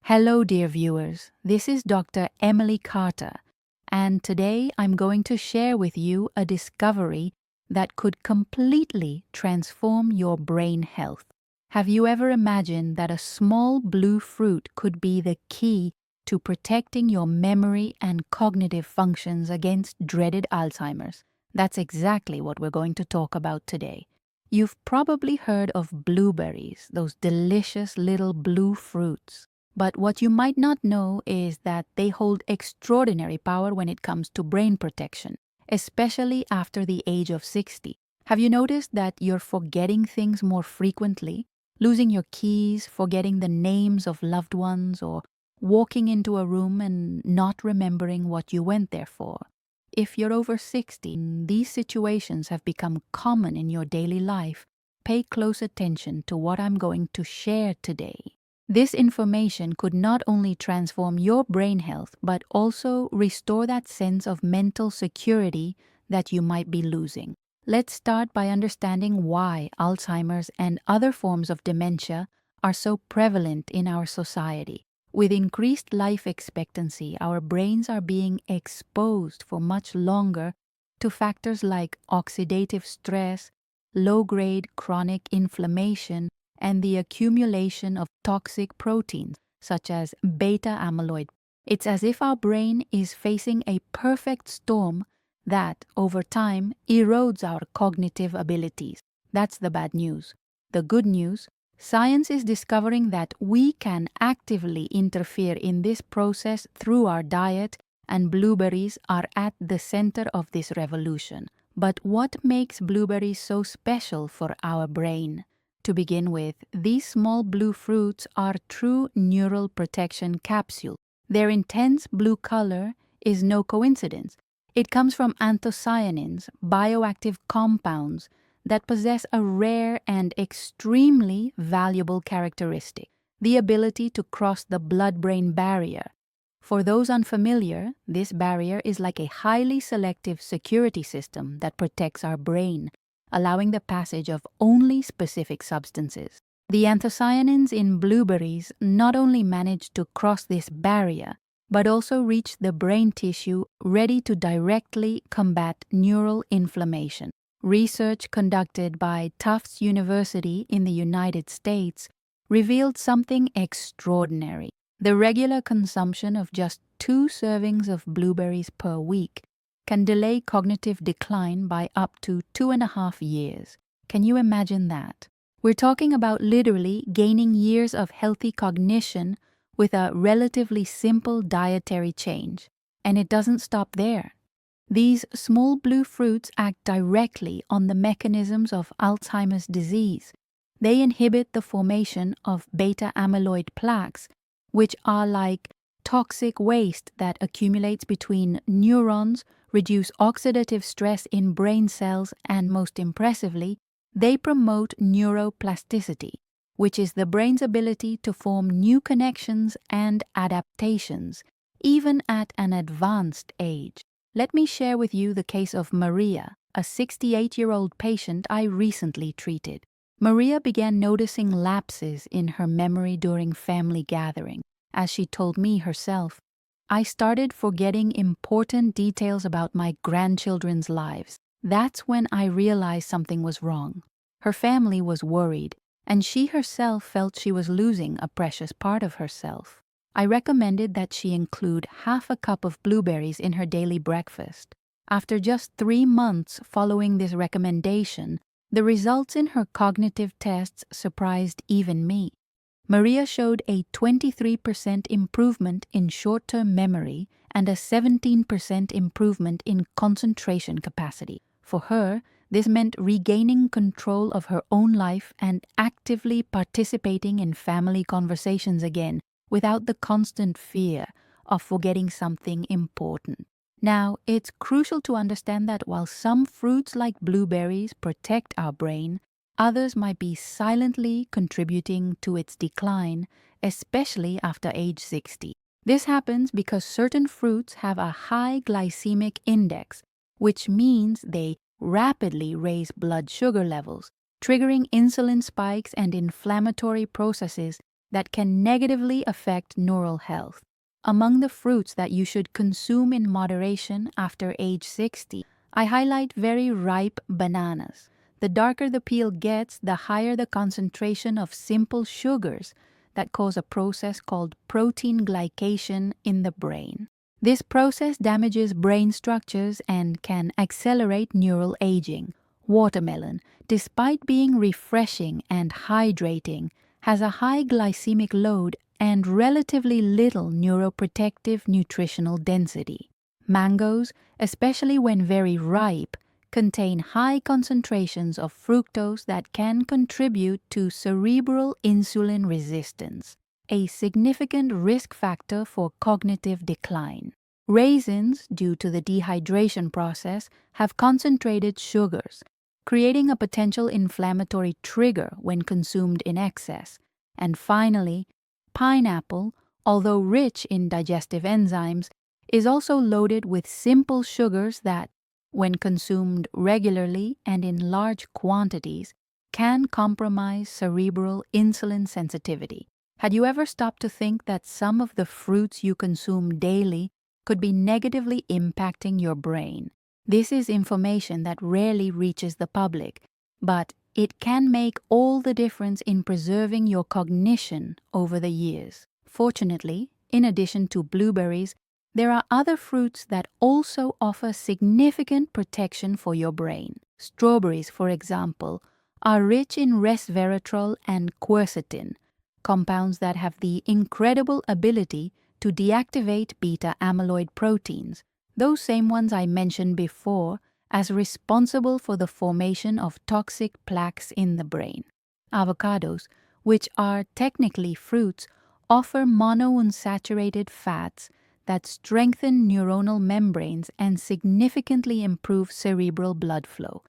Hello, dear viewers. This is Dr. Emily Carter, and today I'm going to share with you a discovery that could completely transform your brain health. Have you ever imagined that a small blue fruit could be the key to protecting your memory and cognitive functions against dreaded Alzheimer's? That's exactly what we're going to talk about today. You've probably heard of blueberries, those delicious little blue fruits. But what you might not know is that they hold extraordinary power when it comes to brain protection, especially after the age of 60. Have you noticed that you're forgetting things more frequently? Losing your keys, forgetting the names of loved ones, or walking into a room and not remembering what you went there for? If you're over 60, these situations have become common in your daily life. Pay close attention to what I'm going to share today. This information could not only transform your brain health, but also restore that sense of mental security that you might be losing. Let's start by understanding why Alzheimer's and other forms of dementia are so prevalent in our society. With increased life expectancy, our brains are being exposed for much longer to factors like oxidative stress, low-grade chronic inflammation, and the accumulation of toxic proteins such as beta amyloid. It's as if our brain is facing a perfect storm that, over time, erodes our cognitive abilities. That's the bad news. The good news: science is discovering that we can actively interfere in this process through our diet, and blueberries are at the center of this revolution. But what makes blueberries so special for our brain? To begin with, these small blue fruits are true neural protection capsules. Their intense blue color is no coincidence. It comes from anthocyanins, bioactive compounds that possess a rare and extremely valuable characteristic: the ability to cross the blood-brain barrier. For those unfamiliar, this barrier is like a highly selective security system that protects our brain, allowing the passage of only specific substances. The anthocyanins in blueberries not only manage to cross this barrier, but also reach the brain tissue ready to directly combat neural inflammation. Research conducted by Tufts University in the United States revealed something extraordinary. The regular consumption of just 2 servings of blueberries per week can delay cognitive decline by up to 2.5 years. Can you imagine that? We're talking about literally gaining years of healthy cognition with a relatively simple dietary change. And it doesn't stop there. These small blue fruits act directly on the mechanisms of Alzheimer's disease. They inhibit the formation of beta amyloid plaques, which are like toxic waste that accumulates between neurons, reduce oxidative stress in brain cells, and most impressively, they promote neuroplasticity, which is the brain's ability to form new connections and adaptations, even at an advanced age. Let me share with you the case of Maria, a 68-year-old patient I recently treated. Maria began noticing lapses in her memory during family gathering. As she told me herself, "I started forgetting important details about my grandchildren's lives. That's when I realized something was wrong." Her family was worried, and she herself felt she was losing a precious part of herself. I recommended that she include half a cup of blueberries in her daily breakfast. After just 3 months following this recommendation, the results in her cognitive tests surprised even me. Maria showed a 23% improvement in short-term memory and a 17% improvement in concentration capacity. For her, this meant regaining control of her own life and actively participating in family conversations again without the constant fear of forgetting something important. Now, it's crucial to understand that while some fruits like blueberries protect our brain, others might be silently contributing to its decline, especially after age 60. This happens because certain fruits have a high glycemic index, which means they rapidly raise blood sugar levels, triggering insulin spikes and inflammatory processes that can negatively affect neural health. Among the fruits that you should consume in moderation after age 60, I highlight very ripe bananas. The darker the peel gets, the higher the concentration of simple sugars that cause a process called protein glycation in the brain. This process damages brain structures and can accelerate neural aging. Watermelon, despite being refreshing and hydrating, has a high glycemic load and relatively little neuroprotective nutritional density. Mangoes, especially when very ripe, contain high concentrations of fructose that can contribute to cerebral insulin resistance, a significant risk factor for cognitive decline. Raisins, due to the dehydration process, have concentrated sugars, creating a potential inflammatory trigger when consumed in excess. And finally, pineapple, although rich in digestive enzymes, is also loaded with simple sugars that, when consumed regularly and in large quantities, can compromise cerebral insulin sensitivity. Had you ever stopped to think that some of the fruits you consume daily could be negatively impacting your brain? This is information that rarely reaches the public, but it can make all the difference in preserving your cognition over the years. Fortunately, in addition to blueberries, there are other fruits that also offer significant protection for your brain. Strawberries, for example, are rich in resveratrol and quercetin, compounds that have the incredible ability to deactivate beta-amyloid proteins, those same ones I mentioned before as responsible for the formation of toxic plaques in the brain. Avocados, which are technically fruits, offer monounsaturated fats that strengthen neuronal membranes and significantly improve cerebral blood flow.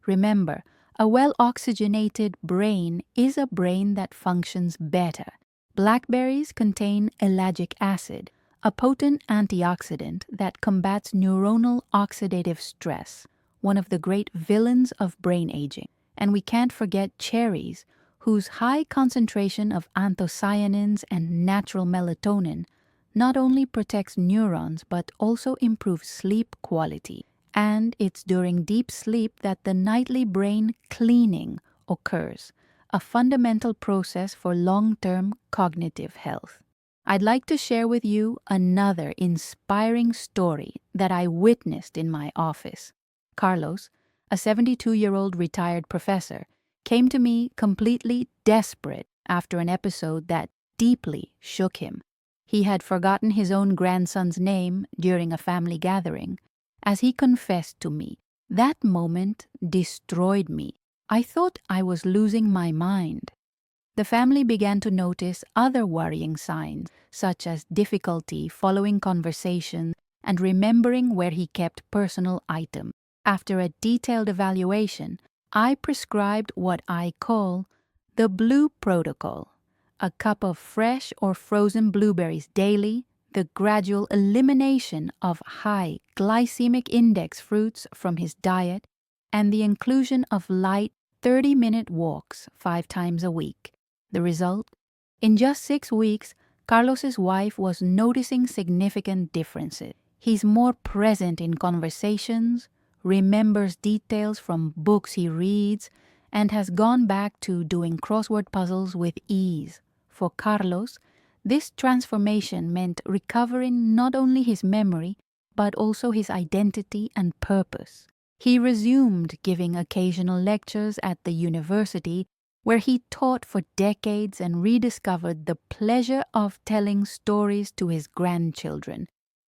Remember, a well-oxygenated brain is a brain that functions better. Blackberries contain ellagic acid, a potent antioxidant that combats neuronal oxidative stress, one of the great villains of brain aging. And we can't forget cherries, whose high concentration of anthocyanins and natural melatonin not only protects neurons but also improves sleep quality. And it's during deep sleep that the nightly brain cleaning occurs, a fundamental process for long-term cognitive health. I'd like to share with you another inspiring story that I witnessed in my office. Carlos, a 72-year-old retired professor, came to me completely desperate after an episode that deeply shook him. He had forgotten his own grandson's name during a family gathering. As he confessed to me, that moment destroyed me. I thought I was losing my mind. The family began to notice other worrying signs, such as difficulty following conversation and remembering where he kept personal items. After a detailed evaluation, I prescribed what I call the Blue Protocol: a cup of fresh or frozen blueberries daily, the gradual elimination of high glycemic index fruits from his diet, and the inclusion of light 30-minute walks 5 times a week. The result? In just 6 weeks, Carlos's wife was noticing significant differences. He's more present in conversations, remembers details from books he reads, and has gone back to doing crossword puzzles with ease. For Carlos, this transformation meant recovering not only his memory, but also his identity and purpose. He resumed giving occasional lectures at the university, where he taught for decades and rediscovered the pleasure of telling stories to his grandchildren,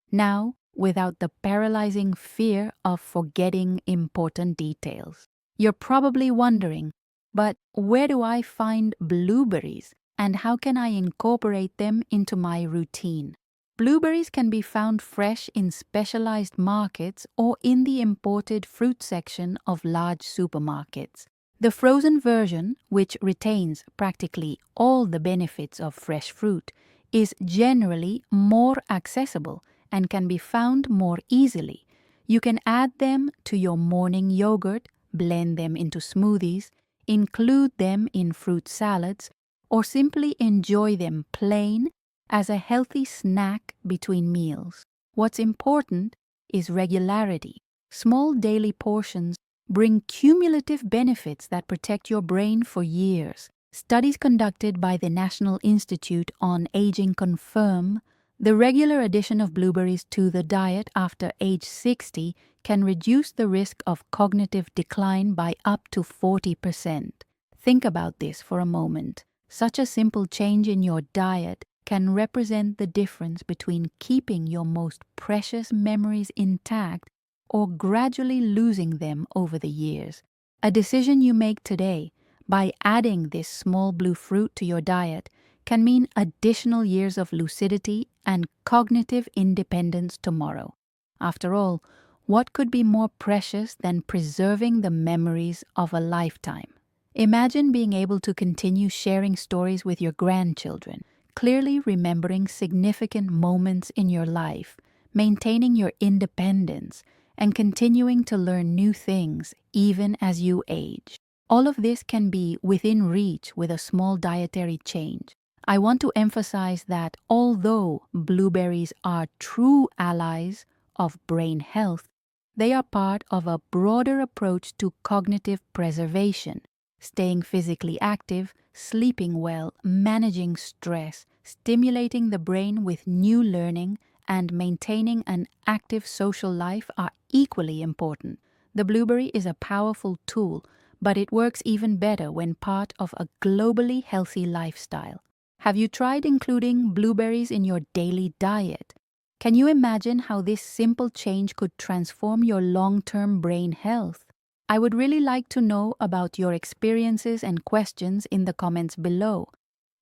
now without the paralyzing fear of forgetting important details. You're probably wondering, but where do I find blueberries? And how can I incorporate them into my routine? Blueberries can be found fresh in specialized markets or in the imported fruit section of large supermarkets. The frozen version, which retains practically all the benefits of fresh fruit, is generally more accessible and can be found more easily. You can add them to your morning yogurt, blend them into smoothies, include them in fruit salads, or simply enjoy them plain as a healthy snack between meals. What's important is regularity. Small daily portions bring cumulative benefits that protect your brain for years. Studies conducted by the National Institute on Aging confirm the regular addition of blueberries to the diet after age 60 can reduce the risk of cognitive decline by up to 40%. Think about this for a moment. Such a simple change in your diet can represent the difference between keeping your most precious memories intact or gradually losing them over the years. A decision you make today by adding this small blue fruit to your diet can mean additional years of lucidity and cognitive independence tomorrow. After all, what could be more precious than preserving the memories of a lifetime? Imagine being able to continue sharing stories with your grandchildren, clearly remembering significant moments in your life, maintaining your independence, and continuing to learn new things even as you age. All of this can be within reach with a small dietary change. I want to emphasize that although blueberries are true allies of brain health, they are part of a broader approach to cognitive preservation. Staying physically active, sleeping well, managing stress, stimulating the brain with new learning, and maintaining an active social life are equally important. The blueberry is a powerful tool, but it works even better when part of a globally healthy lifestyle. Have you tried including blueberries in your daily diet? Can you imagine how this simple change could transform your long-term brain health? I would really like to know about your experiences and questions in the comments below.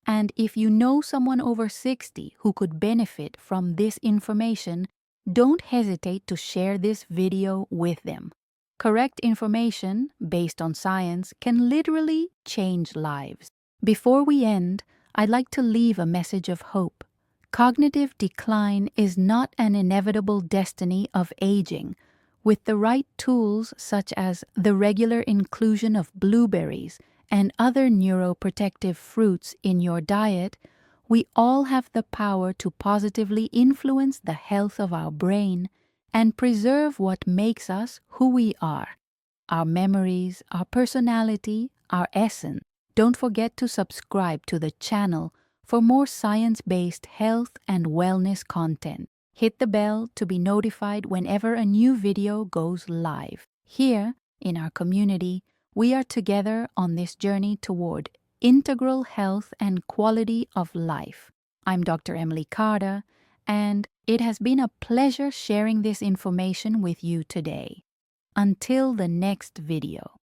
And if you know someone over 60 who could benefit from this information, don't hesitate to share this video with them. Correct information based on science can literally change lives. Before we end, I'd like to leave a message of hope. Cognitive decline is not an inevitable destiny of aging. With the right tools, such as the regular inclusion of blueberries and other neuroprotective fruits in your diet, we all have the power to positively influence the health of our brain and preserve what makes us who we are. Our memories, our personality, our essence. Don't forget to subscribe to the channel for more science-based health and wellness content. Hit the bell to be notified whenever a new video goes live. Here, in our community, we are together on this journey toward integral health and quality of life. I'm Dr. Emily Carter, and it has been a pleasure sharing this information with you today. Until the next video.